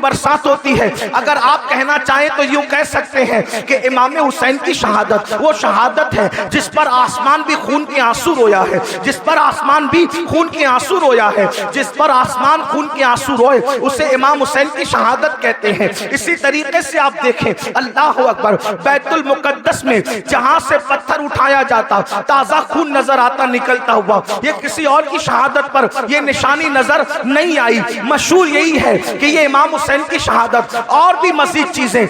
برسات ہوتی ہے۔ اگر آپ کہنا چاہیں تو یوں کہہ سکتے ہیں کہ امام حسین کی شہادت وہ شہادت ہے جس پر آسمان بھی خون کے آنسو رویا ہے، جس پر آسمان بھی خون کے آنسو رویا ہے، جس پر آسمان خون کے آنسو روئے اسے امام حسین کی شہادت کہتے ہیں۔ اسی طریقے سے آپ دیکھیں، اللہ اکبر، بیت المقدس میں جہاں سے پتھر اٹھایا جاتا تازہ خون نظر آتا نکلتا ہوا، یہ کسی اور کی شہادت پر یہ نشانی نظر نہیں آئی۔ مشہور یہی ہے کہ یہ امام حسین کی شہادت۔ اور بھی مزید چیزیں،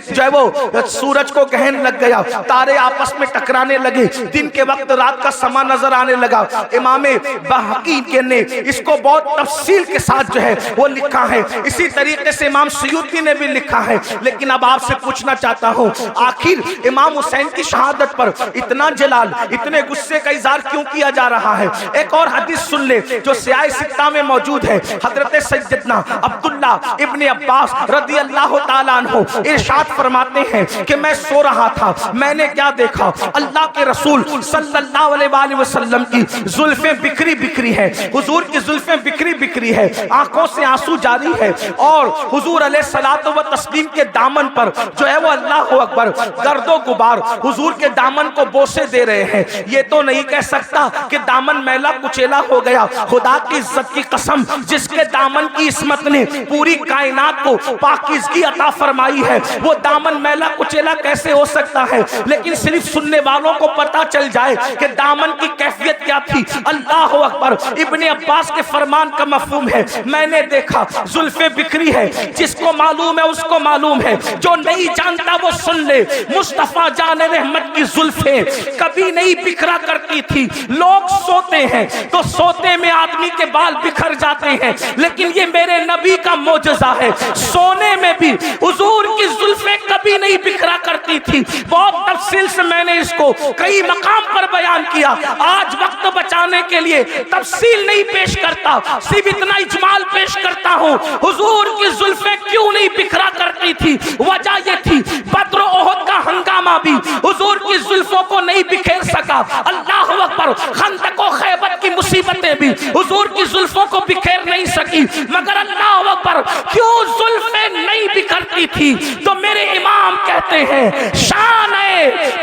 جو ہے وہ سورج کو گہن لگ گیا، تارے آپس میں ٹکرانے لگے، دن کے وقت رات کا سما نظر آنے لگا۔ امام بہقی نے اس کو بہت تفصیل کے ساتھ جو ہے وہ لکھا ہے، اسی طریقے سے امام سیوطی نے بھی لکھا ہے۔ لیکن اب آپ سے پوچھنا چاہتا ہوں، آخر امام حسین کی شہادت پر اتنا جلال، اتنے غصے کا اظہار کیوں کیا جا رہا ہے؟ ایک اور حدیث سن لے جو سیاہ ستہ میں موجود ہے۔ حضرت سیدنا عبداللہ ابن عباس رضی اللہ تعالیٰ عنہ ارشاد فرماتے ہیں کہ میں سو رہا تھا، میں نے کیا دیکھا؟ اللہ کے رسول صلی اللہ علیہ وآلہ وسلم کی زلفیں بکھری بکھری ہیں، حضور کی زلفیں بکھری بکھری ہے، آنکھوں سے آنسو جاری ہے، اور حضور علیہ الصلوۃ والتسلیم کے دامن پر جو ہے وہ اللہ اکبر گرد و غبار حضور کے دامن کو بوسے دے رہے ہیں۔ یہ تو نہیں کہہ سکتا کہ دامن میلا کچیلا ہو گیا۔ خدا کی عزت کی قسم، جس کے دامن کی عصمت نے پوری کائنات کو پاکیزگی عطا فرمائی ہے، وہ دامن میلا کچیلا کیسے ہو سکتا ہے؟ لیکن صرف سننے والوں کو پتا چل جائے کہ دامن کی کیفیت کیا تھی۔ اللہ اکبر، ابن عباس کے فرمان کا مفہوم ہے، میں نے دیکھا زلفیں بکھری ہے، جس کو معلوم ہے اس کو معلوم ہے، جو نہیں جانتا وہ سن لے۔ مصطفیٰ جان رحمت کی زلفیں کبھی نہیں بکھرا کرتی تھی۔ لوگ سوتے ہیں تو سوتے میں آدمی کے بال بکھر جاتے ہیں، لیکن یہ میرے نبی کا معجزہ ہے، سونے میں بھی حضور کی زلفیں کبھی نہیں بکھرا کرتی تھی۔ بہت تفصیل سے میں نے اس کو کئی مقام پر بیان کیا، آج وقت بچانے کے لیے تفصیل نہیں پیش کرتا، صرف اتنا اجمال پیش کرتا ہوں۔ حضور کی زلفیں کیوں نہیں بکھرا کرتی تھی؟ وجہ یہ تھی، بدر و احد کا ہنگامہ بھی حضور کی زلفوں کو نہیں بکھیر سکا۔ اللہ اکبر، خندق و خیبر کی مصیبتیں بھی حضور کی زلفوں کو بکھیر نہیں سکی، مگر اللہ اکبر کیوں زلفیں نہیں بکھرتی تھی؟ تو میرے امام کہتے ہیں، شان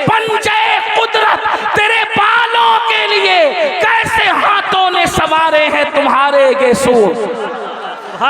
پنجے قدرت تیرے بالوں کے لیے کیسے ہاتھوں نے سنوارے ہیں تمہارے گیسو۔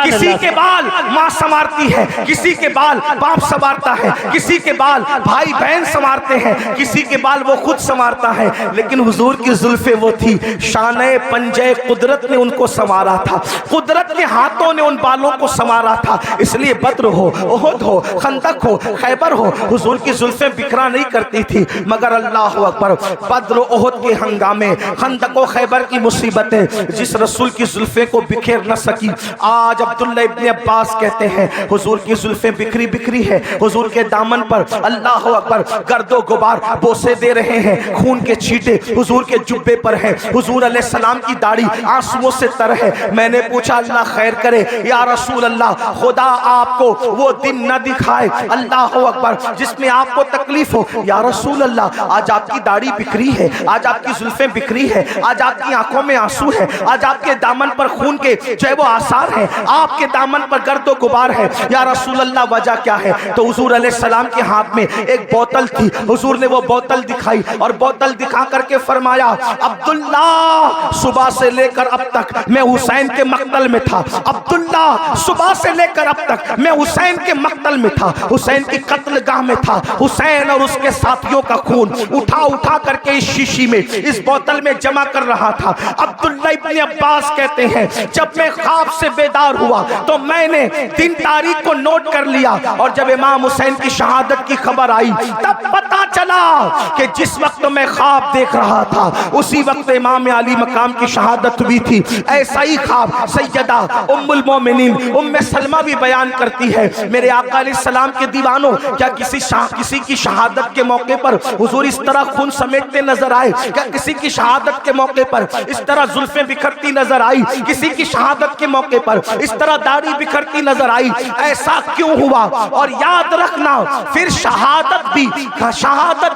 کسی کے بال ماں سنوارتی ہے، کسی کے بال باپ سنوارتا ہے، کسی کے بال بھائی بہن سنوارتے ہیں، کسی کے بال وہ خود سنوارتا ہے، لیکن حضور کی زلفیں وہ تھی، شانہ پنجے قدرت نے ان کو سنوارا تھا، قدرت کے ہاتھوں نے ان بالوں کو سنوارا تھا۔ اس لیے بدر ہو، احد ہو، خندق ہو، خیبر ہو، حضور کی زلفیں بکھرا نہیں کرتی تھی، مگر اللہ اکبر بدر و احد کے ہنگامے، خندق و خیبر کی مصیبتیں جس رسول کی زلفیں کو بکھیر نہ سکی، آج عبداللہ ابن عباس کہتے ہیں حضور کی زلفیں بکھری بکھری ہے، حضور کے دامن پر اللہ اکبر گرد و غبار بوسے دے رہے ہیں، خون کے چھینٹے حضور کے جبے پر ہیں، حضور علیہ السلام کی داڑھی آنسوؤں سے تر ہے۔ میں نے پوچھا اللہ خیر کرے یا رسول اللہ، خدا آپ کو وہ دن نہ دکھائے اللہ اکبر جس میں آپ کو تکلیف ہو۔ یا رسول اللہ، آج آپ کی داڑھی بکھری ہے، آج آپ کی زلفیں بکھری ہے، آج آپ کی آنکھوں میں آنسو ہے، آج آپ کے دامن پر خون کے جو ہے وہ آثار ہیں، آپ کے دامن پر گرد و غبار ہے، یا رسول اللہ وجہ کیا ہے؟ تو حضور علیہ السلام کے ہاتھ میں ایک بوتل تھی، حضور نے وہ بوتل دکھائی اور بوتل دکھا کر کے فرمایا، عبداللہ صبح سے لے کر اب تک میں حسین کے مقتل میں تھا، عبداللہ صبح سے لے کر اب تک میں حسین کے مقتل میں تھا، حسین کی قتل گاہ میں تھا، حسین اور اس کے ساتھیوں کا خون اٹھا اٹھا کر کے اس شیشی میں اس بوتل میں جمع کر رہا تھا۔ عبداللہ ابن عباس کہتے ہیں جب میں خواب سے بیدار ہوا تو میں نے دن تاریخ کو نوٹ کر لیا، اور جب امام حسین کی شہادت کی خبر آئی تب پتا چلا کہ جس وقت میں خواب دیکھ رہا تھا اسی وقت امام علی مقام کی شہادت بھی تھی۔ ایسا ہی خواب سیدہ ام المومنین ام سلمہ بھی بیان کرتی ہے، میرے آقا علیہ السلام کے دیوانوں، کیا کسی کی شہادت کے موقع پر حضور اس طرح خون سمیٹتے نظر آئے؟ کیا کسی کی شہادت کے موقع پر اس طرح زلفیں بکھرتی نظر آئی؟ کسی کی شہادت کے موقع پر इस तरह दाढ़ी बिखरती नजर आई, ऐसा क्यों हुआ? और याद रखना फिर शहादत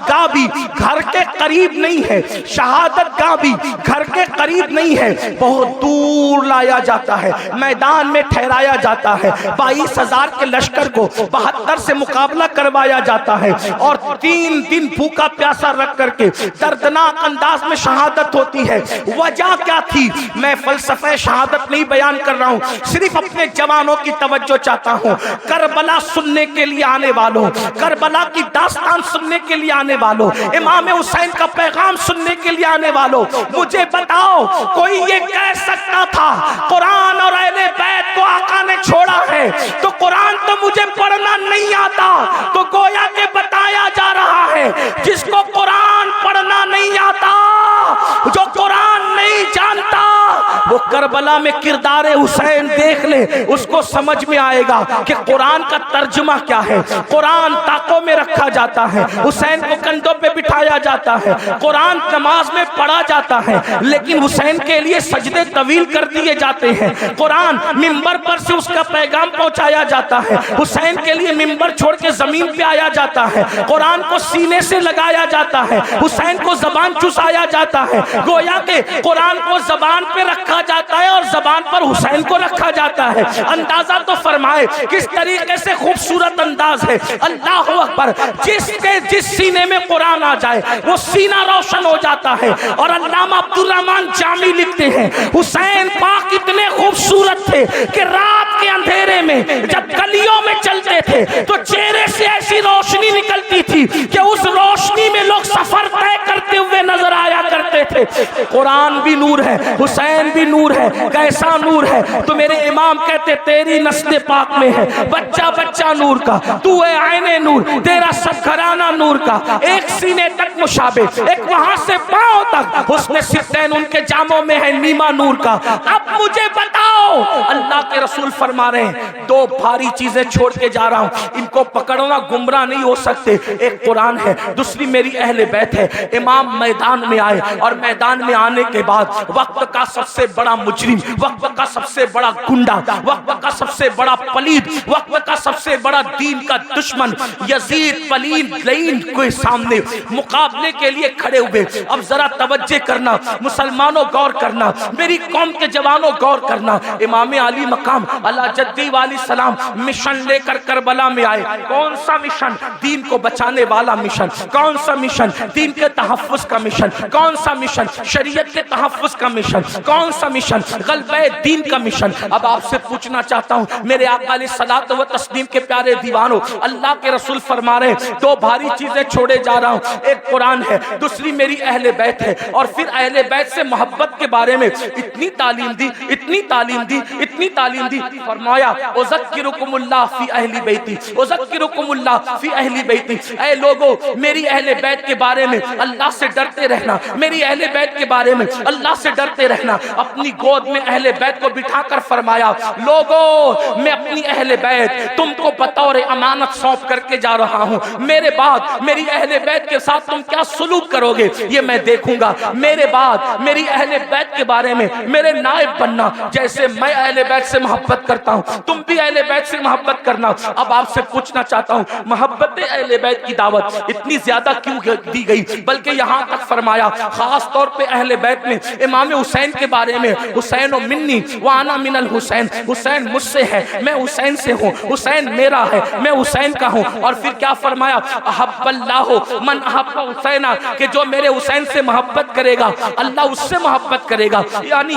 गाह भी घर के करीब नहीं है, शहादत गाह भी घर के करीब नहीं है, बहुत दूर लाया जाता है, मैदान में ठहराया जाता है। 22,000 के लश्कर को 72 से मुकाबला करवाया जाता है और 3 दिन भूखा प्यासा रख करके दर्दनाक अंदाज में शहादत होती है। वजह क्या थी? मैं फलसफे शहादत नहीं बयान कर रहा हूं, सिर्फ अपने जवानों की तवज्जो चाहता हूं। करबला सुनने के लिए आने वालों, करबला की दास्तान सुनने के लिए आने वालों, इमाम हुसैन का पैगाम सुनने के लिए आने वालों, मुझे बताओ कोई ये कह सकता था कुरान और अहले बैत को आका ने छोड़ा है तो कुरान तो मुझे पढ़ना नहीं आता? तो गोया के बताया जा रहा है जिसको कुरान पढ़ना नहीं आता, जो कुरान नहीं जानता, वो करबला में किरदार हुसैन देख ले, उसको समझ में आएगा कि कुरान का तर्जुमा क्या है। कुरान ताकों में रखा जाता है, हुसैन को कंधों पे बिठाया जाता है, कुरान नमाज में पढ़ा जाता है, लेकिन हुसैन के लिए सजदे तवील कर दिए जाते हैं। कुरान मिंबर पर से उसका पैगाम पहुंचाया जाता है, हुसैन के लिए मिंबर छोड़ के जमीन पे आया जाता है, कुरान को सीने से लगाया जाता है, हुसैन को जबान चुसाया जाता है। गोया के कुरान को जबान पे रखा जाता है और जबान पर हुसैन को रखा जाता है। अंदाजा तो फरमाए किस तरीके से खूबसूरत अंदाज है। अल्लाह अकबर, जिस सीने में कुरान आ जाए वो सीना रोशन हो जाता है। और अल्लामा अब्दुर्रहमान जामी लिखते हैं हुसैन पाक इतने खूबसूरत थे कि रात के अंधेरे में जब गलियों में चलते थे तो चेहरे से ऐसी रोशनी निकलती थी कि उस रोशनी में लोग सफर तय करते हुए नजर आया करते थे। कुरान भी नूर है, हुसैन भी नूर है। कैसा नूर है? तो मेरे इमाम कहते तेरी नस्ल पाक में है बच्चा बच्चा नूर का, तू है आईने नूर, तेरा सब घराना नूर का। एक सीने तक मुशाबे, एक वहां से पांव तक हुस्न सित्तैन उनके जामों में है नीमा नूर का। अब मुझे बताओ, अल्लाह के रसूल फरमा रहे हैं 2 भारी चीजें छोड़ के जा रहा हूं, इनको पकड़ना गुमराह नहीं हो सकते। एक कुरान है, दूसरी मेरी अहले बैत है। इमाम मैदान में आए और मैदान में आने के बाद वक्त का सबसे बड़ा मुजरिम, वक्त का सबसे बड़ा गुंडा, वक्त का सबसे बड़ा पलीद, वक्त का सबसे बड़ा दीन का दुश्मन यजीद पलीद लईन के सामने मुकाबले के लिए खड़े हुए। अब जरा तवज्जो करना मुसलमानों, गौर करना, मेरी कौम के जवानों गौर करना। इमाम अली मकाम अला जद्दी वाली सलाम मिशन लेकर करबला में आए। कौन सा मिशन? दीन को बचाने वाला मिशन। कौन सा मिशन? दीन के तहफ्फुज का मिशन। कौन सा मिशन? शरीयत के तहफ्फुज का मिशन। कौन सा मिशन? गलबे दीन का मिशन। अब आपसे पूछना चाहता हूं मेरे आका अलैहिस्सलातु व तस्लीम के प्यारे दीवानों, अल्लाह के रसूल फरमा रहे 2 भारी चीजें छोड़े जा रहा हूं। एक कुरान है, दूसरी मेरी अहले बैत है। और फिर अहले बैत से मोहब्बत के बारे में इतनी तालीम दी, इतनी तालीम दी, इतनी तालीम दी। फरमाया उज़क्किरुकुमुल्लाह फी अहली बैती, उज़क्किरुकुमुल्लाह फी अहली बैती। ऐ लोगों, मेरी अहले बैत के बारे में अल्लाह से डरते रहना, मेरी अहले बैत के बारे में अल्लाह से डरते रहना। अपनी गोद में अहले बैत को बिठाकर फरमाया लोगों, मैं अपनी अहले बैत तुमको बतौर अमानत सौंप करके जा रहा हूं। मेरे बाद मेरी अहले बैत के साथ तुम क्या सलूक करोगे ये मैं देखूंगा। मेरे बाद मेरी अहले बैत के बारे में मेरे नायब बनना, जैसे मैं अहले बैत से मोहब्बत करता हूं तुम भी अहले बैत से मोहब्बत करना। अब आपसे पूछना चाहता हूं मोहब्बत अहले बैत की दावत इतनी ज्यादा क्यों दी गई? बल्कि यहां तक फरमाया खास तौर पे अहले बैत में इमाम हुसैन के बारे में, हुसैन मिन्नी व अना मिनल हुसैन, हुसैन मुझसे है, मैं हुसैन से हूं, हुसैन मेरा है, मैं हुसैन का हूं। और फिर क्या फरमाया? अहब्बल्लाहु मन अहब्ब हुसैना, कि जो मेरे हुसैन से मोहब्बत करेगा अल्लाह उससे मोहब्बत करेगा। यानी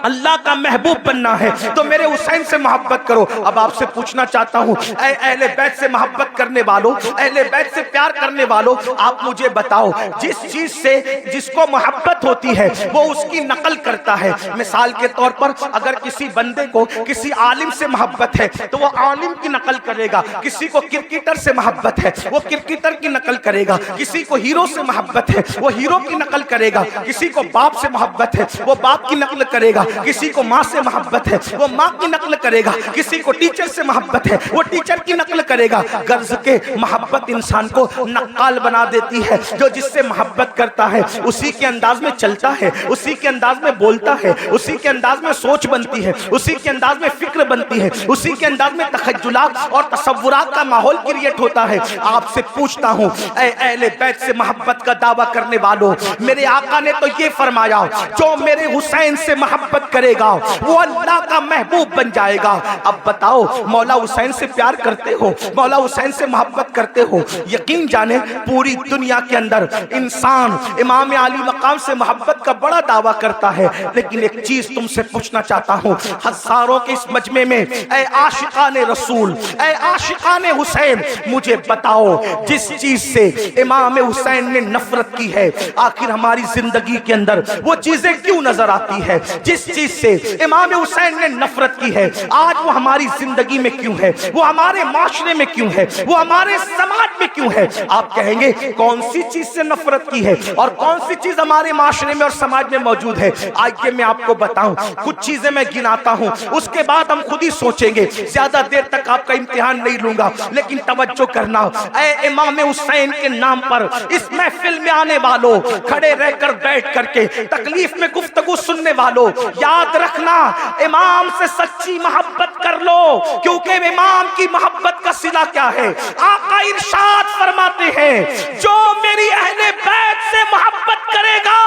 अल्लाह का महबूब बनना है तो मेरे हुसैन से मोहब्बत करो। अब आपसे पूछना चाहता हूं ऐ अहले बैत से मोहब्बत करने वालों, अहले बैत से प्यार करने वालों, आप मुझे बताओ जिस चीज से जिसको मोहब्बत होती है वो उसकी नकल करता है। मिसाल के तौर पर अगर किसी बंदे को किसी आलिम से मोहब्बत है तो वो आलिम की नकल करेगा, किसी को क्रिकेटर से मोहब्बत है वो क्रिकेटर की नकल करेगा, किसी को हीरो से मोहब्बत है वो हीरो की नकल करेगा, किसी को बाप से मोहब्बत है वो बाप की नकल करेगा, किसी को माँ से محبت है वो माँ की नकल करेगा, किसी को टीचर से मोहब्बत है वो टीचर की नकल करेगा। गर्ज के मोहब्बत इंसान को नक्काल बना देती है। जो जिससे मोहब्बत करता है उसी के अंदाज में चलता है, उसी के अंदाज में बोलता है, उसी के अंदाज में सोच बनती है, उसी के अंदाज में फिक्र बनती है, उसी के अंदाज में तखज्जुलात और तसव्वुरात का माहौल क्रिएट होता है। आपसे पूछता हूँ, ऐ अहले बैत से मोहब्बत का दावा करने वालों, मेरे आका ने तो ये फरमाया, जो मेरे हुसैन से मोहब्बत करेगा वो अल्लाह का महबूब बन जाएगा। अब बताओ, मौला हुसैन से प्यार करते हो, मौला हुसैन से मोहब्बत करते हो? यकीन जाने पूरी दुनिया के अंदर इंसान इमाम अली मकाम से मोहब्बत का बड़ा दावा करता है, लेकिन एक चीज तुमसे पूछना चाहता हूँ, हजारों के इस मजमे में ऐ आशिकाने रसूल, ऐ आशिकाने हुसैन, मुझे बताओ जिस चीज से इमाम हुसैन ने नफरत की है, आखिर हमारी जिंदगी के अंदर वो चीजें क्यों नजर आती है? जिस चीज से इमाम हुसैन ने नफरत की है, आज वो हमारी जिंदगी में क्यों है, वो हमारे माशरे में क्यों है, वो हमारे समाज में क्यों है? आप कहेंगे कौन सी चीज से नफरत की है और कौन सी चीज हमारे माशरे में और समाज में मौजूद है? आइए मैं आपको बताऊं, कुछ चीजें मैं गिनाता हूं, उसके बाद हम खुद ही सोचेंगे। ज्यादा देर तक आपका इम्तिहान नहीं लूंगा, लेकिन तवज्जो करना, ऐ इमाम हुसैन के नाम पर इस महफिल में आने वालों, खड़े रहकर बैठ करके तकलीफ में गुफ्तगू सुनने वालों, याद रखना, इमाम से सच्ची मोहब्बत कर लो, क्योंकि इमाम की मोहब्बत का सिला क्या है? आका इरशाद फरमाते हैं, जो मेरी अहले बैत से मोहब्बत करेगा,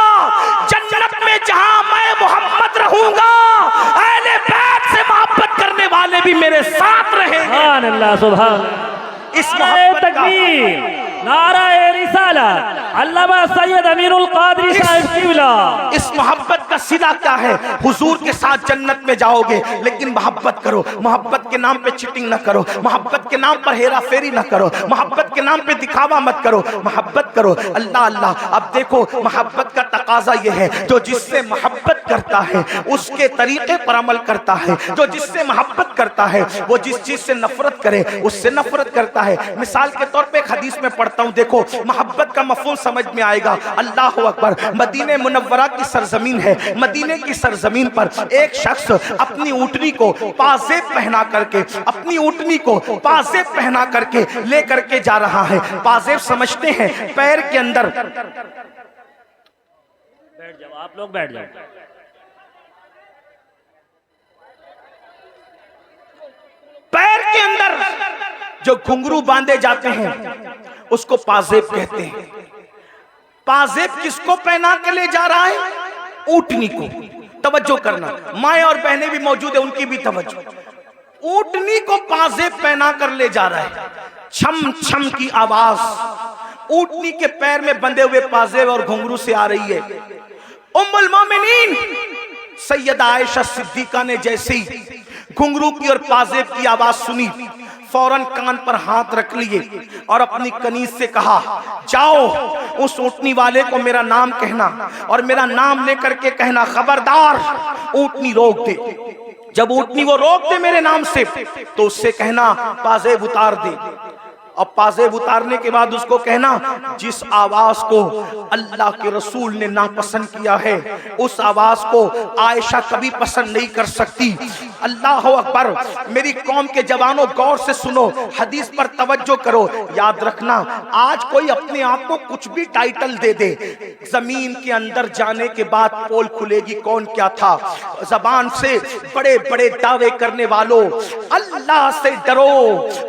जन्नत में जहां मैं मोहम्मद रहूंगा, अहले बैत से मोहब्बत करने वाले भी मेरे साथ रहेंगे। सुभान अल्लाह, सुभान। इस मोहब्बत का नाराए रिसालत, अल्लामा सैयद अमीरुल कादरी साहब क़िबला। इस मोहब्बत का सिला क्या है? हुजूर के साथ जन्नत में जाओगे, लेकिन मोहब्बत करो, मोहब्बत के नाम पे चीटिंग ना करो, मोहब्बत के नाम पर हेरा फेरी ना करो, मोहब्बत के नाम पे दिखावा मत करो, मोहब्बत करो, अल्लाह अल्लाह। अब देखो, मोहब्बत का तकाजा ये है, जो जिससे मोहब्बत करता है उसके तरीके पर अमल करता है, जो जिससे मोहब्बत करता है वो जिस चीज से नफरत करे उससे नफरत करता है। मिसाल के तौर पे एक हदीस में पढ़ता हूँ, देखो मोहब्बत का मफहूम समझ में आएगा। अल्लाह अकबर, मदीने मुनव्वरा की सरजमीन है, मदीने की सरजमीन पर एक शख्स अपनी ऊँटनी को पाजेब पहना करके, अपनी ऊँटनी को पाजेब पहना करके ले करके जा रहा है। पाजेब समझते हैं पैर के अंदर, बैठ जाओ आप लोग, बैठ जाओ। पैर के अंदर जो घुंघरू बांधे जाते हैं उसको पाजेब कहते हैं। पाजेब किसको पहना के ले जा रहा है? ऊँटनी को। तवज्जो करना, माएं और बहनें भी मौजूद है, उनकी भी तवज्जो। ऊँटनी को पाजेब पहना कर ले जा रहा है, छम छम की आवाज ऊँटनी के पैर में बंधे हुए पाजेब और घुंघरू से आ रही है। उम्मुल मोमिनीन सैयदा आयशा सिद्दीका ने जैसे ही घुंघरू की और पाजेब की आवाज सुनी, फौरन कान पर हाथ रख लिए और अपनी कनीज से कहा, जाओ उस ऊँटनी वाले को मेरा नाम कहना और मेरा नाम लेकर के कहना, खबरदार ऊँटनी रोक दे। जब ऊँटनी वो रोक दे मेरे नाम से, तो उससे कहना पाजेब उतार दे। और पाजेब उतारने के बाद उसको कहना, जिस आवाज को अल्लाह के रसूल ने नापसंद किया है उस आवाज को आयशा कभी पसंद नहीं कर सकती। अल्लाह अकबर। मेरी कौम के जवानों, गौर से सुनो, हदीस पर तवज्जो करो। याद रखना, आज कोई अपने आप को कुछ भी टाइटल दे दे, जमीन के अंदर जाने के बाद पोल खुलेगी कौन क्या था। जबान से बड़े बड़े दावे करने वालों, अल्लाह से डरो।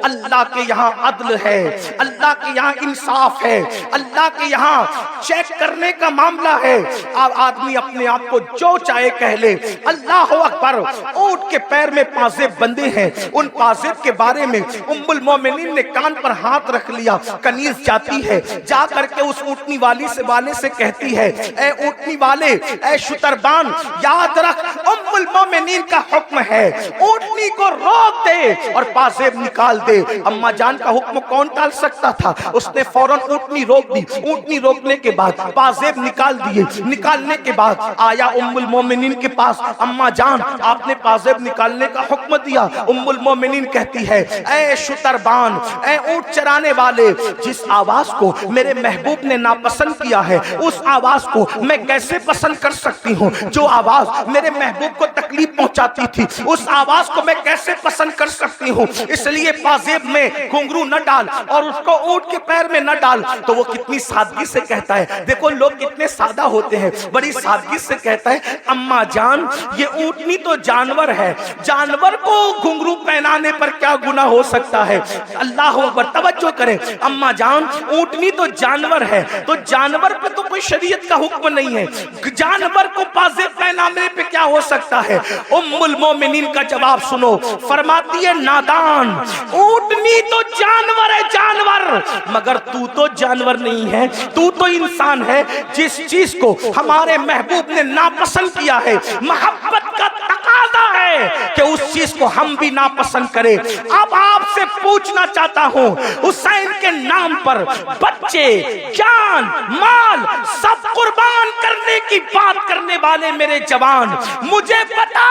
अल्लाह के यहाँ अदल है, अल्लाह के यहाँ इंसाफ है, अल्लाह के यहाँ चेक करने का मामला है। अब आदमी अपने आप को जो चाहे कह ले। अल्लाह अकबर। ऊंट के पैर में पाजेब बंधे हैं, उन पाजेब के बारे में उम्मुल मोमिनीन ने कान पर हाथ रख लिया। कनीज जाती है, जा करके उस ऊँटनी वाली से कहती है, ए ऊँटनी वाले, ए शुतरबान, याद रख उम्मुल मोमिनीन का हुक्म है, ऊँटनी को रोक दे और पाजेब निकाल दे। अम्मा जान का हुक्म کون ٹال سکتا تھا؟ اس نے فوراً اونٹنی روک دی. اونٹنی روکنے کے بعد پازیب نکال دیے. نکالنے کے بعد آیا ام المومنین کے پاس. اماں جان آپ نے پازیب نکالنے کا حکم دیا. ام المومنین کہتی ہے اے شتربان، اے اونٹ چرانے والے، جس آواز کو میرے محبوب نے ناپسند کیا ہے اس آواز کو میں کیسے پسند کر سکتی ہوں؟ جو آواز میرے محبوب کو تکلیف پہنچاتی تھی اس آواز کو میں کیسے پسند کر سکتی ہوں؟ اس لیے پازیب میں گھنگرو نہ ڈال اور اس کو اونٹ کے پیر میں نہ ڈال. تو وہ کتنی سادگی سے کہتا ہے، دیکھو لوگ کتنے سادہ ہوتے ہیں، بڑی سادگی سے کہتا ہے اماں جان یہ اونٹنی تو جانور ہے، جانور کو گھنگرو پہنانے پر کیا گناہ ہو سکتا ہے؟ اللہ اکبر، توجہ کریں. اماں جان اونٹنی تو جانور ہے، تو جانور پہ تو کوئی شریعت کا حکم نہیں ہے، جانور کو پازیب پہنانے پہ کیا ہو سکتا ہے؟ ام المومنین کا جواب سنو، فرماتی ہے نادان، اونٹنی تو جانور ہے جانور، مگر تو تو جانور نہیں ہے، تو تو انسان ہے. جس چیز کو ہمارے محبوب نے ناپسند کیا ہے محبت کا تقاضا ہے کہ اس چیز کو ہم بھی ناپسند کریں. اب آپ سے پوچھنا چاہتا ہوں، حسین کے نام پر بچے، جان، مال سب قربان کرنے کی بات کرنے والے میرے جوان، مجھے بتا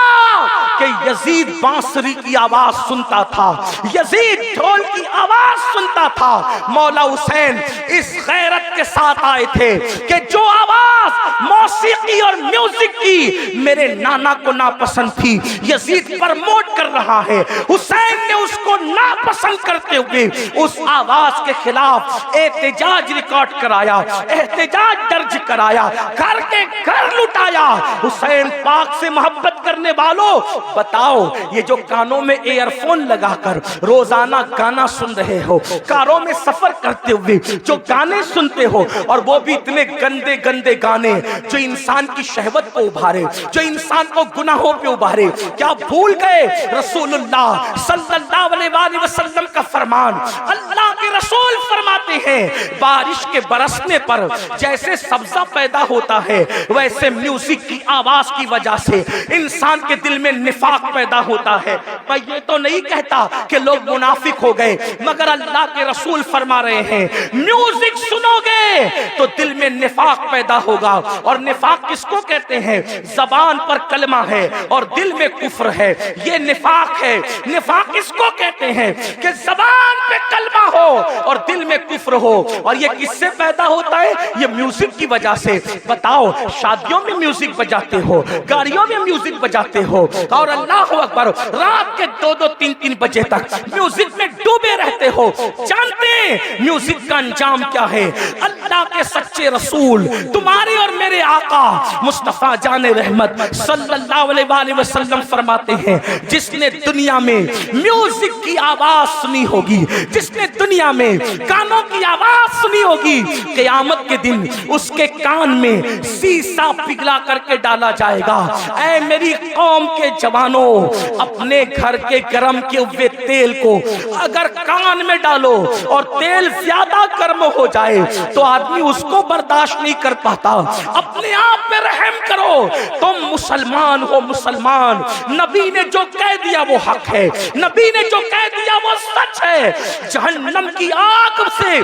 کہ یزید بانسری کی آواز سنتا تھا، یزید ڈھول کی آواز سنتا تھا. مولا حسین اس غیرت کے ساتھ آئے تھے کہ جو آواز موسیقی اور میوزک کی میرے نانا کو ناپسند تھی یزید پرموٹ کر رہا ہے. حسین نے اس کو ناپسند کرتے ہوئے اس آواز کے خلاف احتجاج ریکارڈ کرایا، احتجاج درج کرایا، گھر کے گھر لٹایا. حسین پاک سے محبت کرنے والوں بتاؤ، یہ جو کانوں میں ایئر فون لگا کر روزانہ گانا سن رہے ہو، کاروں میں سفر کرتے ہوئے جو گانے سنتے ہو، اور وہ بھی اتنے گندے گندے گانے جو انسان کی شہوت کو ابھارے، جو انسان کو گناہوں پہ ابھارے، کیا بھول گئے رسول اللہ صلی اللہ علیہ وآلہ وسلم کا فرمان؟ اللہ کے رسول فرماتے ہیں بارش کے برسنے پر جیسے سبزہ پیدا ہوتا ہے ویسے میوزک کی آواز کی وجہ سے انسان کے دل میں نفاق پیدا ہوتا ہے. میں یہ تو نہیں کہتا کہ لوگ منافق ہو گئے، مگر اللہ کے رسول فرما رہے ہیں میوزک سنو گے تو دل میں نفاق پیدا ہوگا. اور نفاق کس کو کہتے ہیں؟ زبان پر کلمہ ہے اور دل میں کفر ہے، یہ نفاق ہے. نفاق کس کو کہتے ہیں؟ کہ زبان پہ کلمہ ہو اور دل میں کفر ہو. اور یہ کس سے پیدا ہوتا ہے؟ یہ میوزک کی وجہ سے. بتاؤ، شادیوں میں میوزک بجاتے ہو، گاڑیوں میں میوزک بجاتے ہو، اور اللہ اکبر رات کے 2-3 بجے تک میوزک میں ڈوبے رہتے ہو. جانتے ہیں میوزک کا انجام کیا ہے؟ اللہ کے سچے رسول تمہارے اور میرے آقا مصطفیٰ جان رحمت صلی اللہ علیہ وآلہ وسلم فرماتے ہیں جس نے دنیا میں میوزک کی آواز سنی ہوگی، جس نے دنیا میں گانوں کی آواز سنی ہوگی، قیامت کے دن اس کے کان میں سیسا پگھلا کر کے ڈالا جائے گا. اے میری قوم کے جوانوں، اپنے گھر کے گرم کیے ہوئے تیل کو اگر کان میں ڈالو اور تیل زیادہ گرم ہو جائے تو آدمی اس کو برداشت نہیں کر پاتا. اپنے آپ پہ رحم کرو، تم مسلمان ہو. مسلمان، نبی نے جو کہہ دیا وہ حق ہے، نبی نے جو کہہ دیا وہ سچ ہے. جہنم کی آگ سے،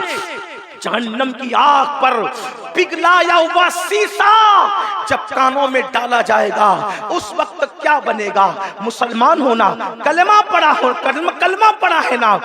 جہنم کی آگ پر پگھلایا ہوا سیسا جب کانوں میں ڈالا جائے گا اس وقت کیا بنے گا؟ مسلمان ہونا، کلمہ پڑھا ہے نا،